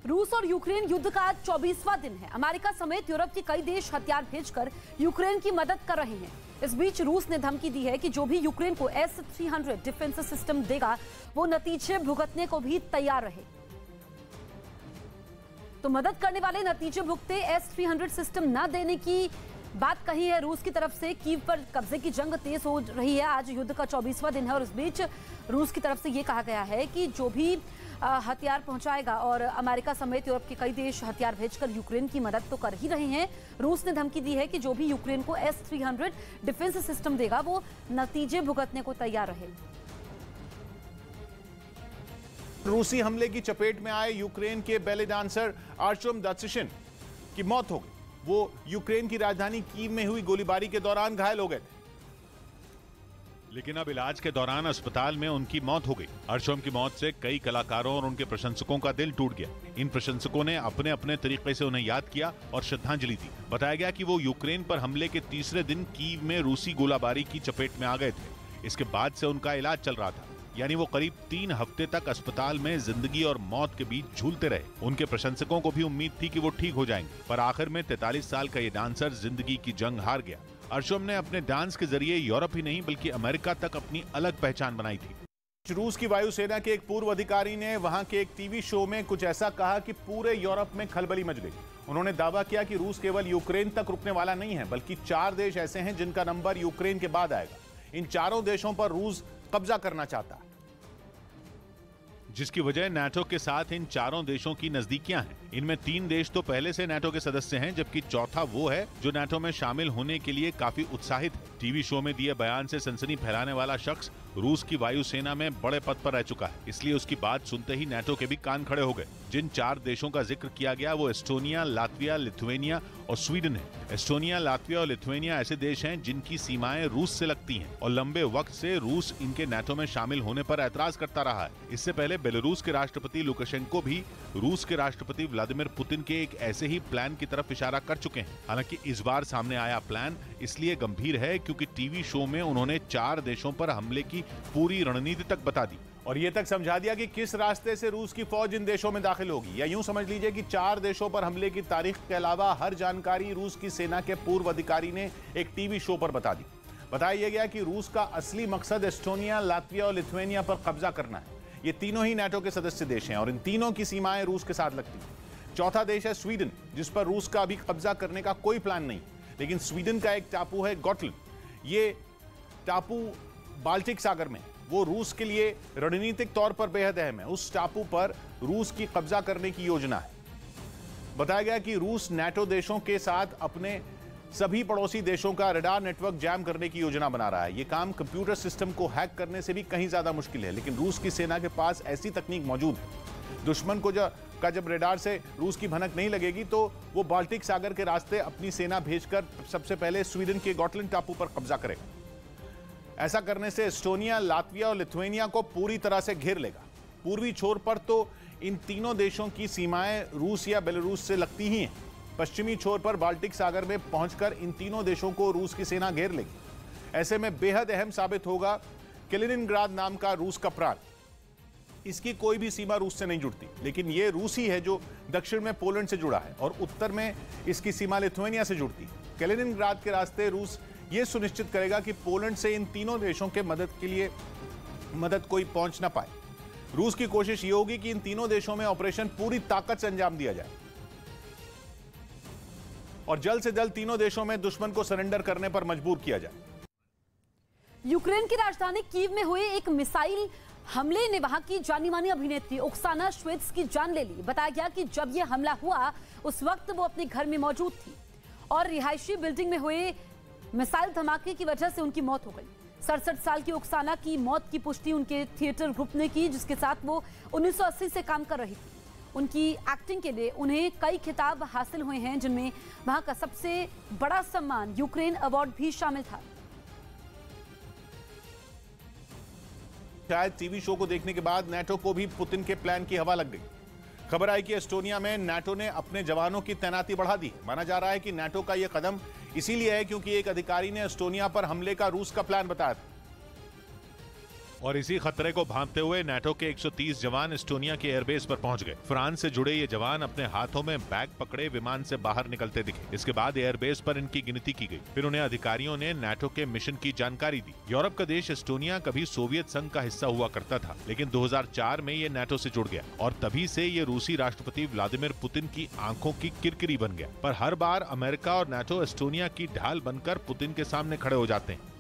रूस और यूक्रेन युद्ध का आज 24वां दिन है। अमेरिका समेत यूरोप के कई देश हथियार भेजकर यूक्रेन की मदद कर रहे हैं। इस बीच रूस ने धमकी दी है कि जो भी यूक्रेन को S-300 डिफेंस सिस्टम देगा वो नतीजे भुगतने को भी तैयार रहे। तो मदद करने वाले नतीजे भुगते S-300 सिस्टम न देने की बात कही है रूस की तरफ से। कीव पर कब्जे की जंग तेज हो रही है। आज युद्ध का 24वां दिन है और इस बीच रूस की तरफ से ये कहा गया है कि जो भी हथियार पहुंचाएगा, और अमेरिका समेत यूरोप के कई देश हथियार भेजकर यूक्रेन की मदद तो कर ही रहे हैं। रूस ने धमकी दी है कि जो भी यूक्रेन को S-300 डिफेंस सिस्टम देगा वो नतीजे भुगतने को तैयार रहे। रूसी हमले की चपेट में आए यूक्रेन के बैले डांसर आर्चम दात्सिशिन की मौत हो गई। वो यूक्रेन की राजधानी कीव में हुई गोलीबारी के दौरान घायल हो गए थे, लेकिन अब इलाज के दौरान अस्पताल में उनकी मौत हो गई। आर्चम की मौत से कई कलाकारों और उनके प्रशंसकों का दिल टूट गया। इन प्रशंसकों ने अपने अपने तरीके से उन्हें याद किया और श्रद्धांजलि दी। बताया गया कि वो यूक्रेन पर हमले के तीसरे दिन कीव में रूसी गोलाबारी की चपेट में आ गए थे। इसके बाद से उनका इलाज चल रहा था, यानी वो करीब 3 हफ्ते तक अस्पताल में जिंदगी और मौत के बीच झूलते रहे। उनके प्रशंसकों को भी उम्मीद थी कि वो ठीक हो जाएंगे, पर आखिर में 43 साल का ये डांसर जिंदगी की जंग हार गया। आर्चम ने अपने डांस के जरिए यूरोप ही नहीं बल्कि अमेरिका तक अपनी अलग पहचान बनाई थी। रूस की वायुसेना के एक पूर्व अधिकारी ने वहां के एक टीवी शो में कुछ ऐसा कहा कि पूरे यूरोप में खलबली मच गई। उन्होंने दावा किया कि रूस केवल यूक्रेन तक रुकने वाला नहीं है, बल्कि 4 देश ऐसे हैं जिनका नंबर यूक्रेन के बाद आएगा। इन चारों देशों पर रूस कब्जा करना चाहता है, जिसकी वजह नाटो के साथ इन चारों देशों की नजदीकियां हैं। इनमें 3 देश तो पहले से नाटो के सदस्य हैं, जबकि चौथा वो है जो नाटो में शामिल होने के लिए काफी उत्साहित है। टीवी शो में दिए बयान से सनसनी फैलाने वाला शख्स रूस की वायुसेना में बड़े पद पर रह चुका है, इसलिए उसकी बात सुनते ही नाटो के भी कान खड़े हो गए। जिन 4 देशों का जिक्र किया गया वो एस्टोनिया, लातविया, लिथुआनिया और स्वीडन है। एस्टोनिया, लातविया और लिथुआनिया ऐसे देश हैं जिनकी सीमाएं रूस से लगती हैं और लंबे वक्त से रूस इनके नाटो में शामिल होने पर ऐतराज करता रहा है। इससे पहले बेलारूस के राष्ट्रपति लुकाशेंको भी रूस के राष्ट्रपति व्लादिमीर पुतिन के एक ऐसे ही प्लान की तरफ इशारा कर चुके हैं। हालांकि इस बार सामने आया प्लान इसलिए गंभीर है क्योंकि टीवी शो में उन्होंने 4 देशों पर हमले की पूरी रणनीति तक बता दी और ये तक समझा दिया कि किस रास्ते से रूस की फौज इन देशों में दाखिल होगी। या यूं समझ लीजिए कि 4 देशों पर हमले की तारीख के अलावा हर जानकारी रूस की सेना के पूर्व अधिकारी ने एक टीवी शो पर बता दी। बताया गया कि रूस का असली मकसद एस्टोनिया, लातविया और लिथुआनिया पर कब्जा करना है। ये तीनों ही नाटो के सदस्य देश हैं और इन तीनों की सीमाएं रूस के साथ लगती हैं। चौथा देश है स्वीडन, जिस पर रूस का अभी कब्जा करने का कोई प्लान नहीं, लेकिन स्वीडन का एक टापू है गॉटलैंड। ये टापू बाल्टिक सागर में, वो रूस के लिए रणनीतिक तौर पर बेहद अहम है। उस टापू पर रूस की कब्जा करने की योजना है। बताया गया कि रूस नाटो देशों के साथ अपने सभी पड़ोसी देशों का रडार नेटवर्क जैम करने की योजना बना रहा है। यह काम कंप्यूटर सिस्टम को हैक करने से भी कहीं ज्यादा मुश्किल है, लेकिन रूस की सेना के पास ऐसी तकनीक मौजूद है। दुश्मन को जब रडार से रूस की भनक नहीं लगेगी तो वो बाल्टिक सागर के रास्ते अपनी सेना भेजकर सबसे पहले स्वीडन के गॉटलैंड टापू पर कब्जा करेगा। ऐसा करने से एस्टोनिया, लातविया और लिथुआनिया को पूरी तरह से घेर लेगा। पूर्वी छोर पर तो इन तीनों देशों की सीमाएं रूस या बेलारूस से लगती ही हैं। पश्चिमी छोर पर बाल्टिक सागर में पहुंचकर इन तीनों देशों को रूस की सेना घेर लेगी। ऐसे में बेहद अहम साबित होगा कैलिनिनग्राद नाम का रूस का प्रांत। इसकी कोई भी सीमा रूस से नहीं जुड़ती, लेकिन यह रूस ही है जो दक्षिण में पोलैंड से जुड़ा है और उत्तर में इसकी सीमा लिथुआनिया से जुड़ती है। कैलिनिनग्राद के रास्ते रूस ये सुनिश्चित करेगा कि पोलैंड से इन तीनों देशों के मदद कोई पहुंच ना पाए। रूस की कोशिश ये होगी कि इन तीनों देशों में ऑपरेशन पूरी ताकत से अंजाम दिया जाए और जल्द से जल्द तीनों देशों में दुश्मन को सरेंडर करने पर मजबूर किया जाए। यूक्रेन की राजधानी कीव में हुए एक मिसाइल हमले ने वहां की जानी मानी अभिनेत्री ओक्साना श्वेत्स की जान ले ली। बताया गया कि जब यह हमला हुआ उस वक्त वो अपने घर में मौजूद थी और रिहायशी बिल्डिंग में हुए मिसाइल धमाके की वजह से उनकी मौत हो गई। 67 साल की ओक्साना की मौत की पुष्टि उनके थिएटर ग्रुप ने की, जिसके साथ वो 1980 से काम कर रही थी। उनकी एक्टिंग के लिए उन्हें कई खिताब हासिल हुए हैं, जिनमें वहां का सबसे बड़ा सम्मान यूक्रेन अवार्ड भी शामिल था। शायद टीवी शो को देखने के बाद नाटो को भी पुतिन के प्लान की हवा लग गई। खबर आई कि एस्टोनिया में नाटो ने अपने जवानों की तैनाती बढ़ा दी। माना जा रहा है कि नाटो का यह कदम इसीलिए है क्योंकि एक अधिकारी ने एस्टोनिया पर हमले का रूस का प्लान बताया था। और इसी खतरे को भांपते हुए नाटो के 130 जवान एस्टोनिया के एयरबेस पर पहुंच गए। फ्रांस से जुड़े ये जवान अपने हाथों में बैग पकड़े विमान से बाहर निकलते दिखे। इसके बाद एयरबेस पर इनकी गिनती की गई। फिर उन्हें अधिकारियों ने नाटो के मिशन की जानकारी दी। यूरोप का देश एस्टोनिया कभी सोवियत संघ का हिस्सा हुआ करता था, लेकिन 2004 में ये नाटो से जुड़ गया और तभी से ये रूसी राष्ट्रपति व्लादिमीर पुतिन की आंखों की किरकिरी बन गया। पर हर बार अमेरिका और नाटो एस्टोनिया की ढाल बनकर पुतिन के सामने खड़े हो जाते हैं।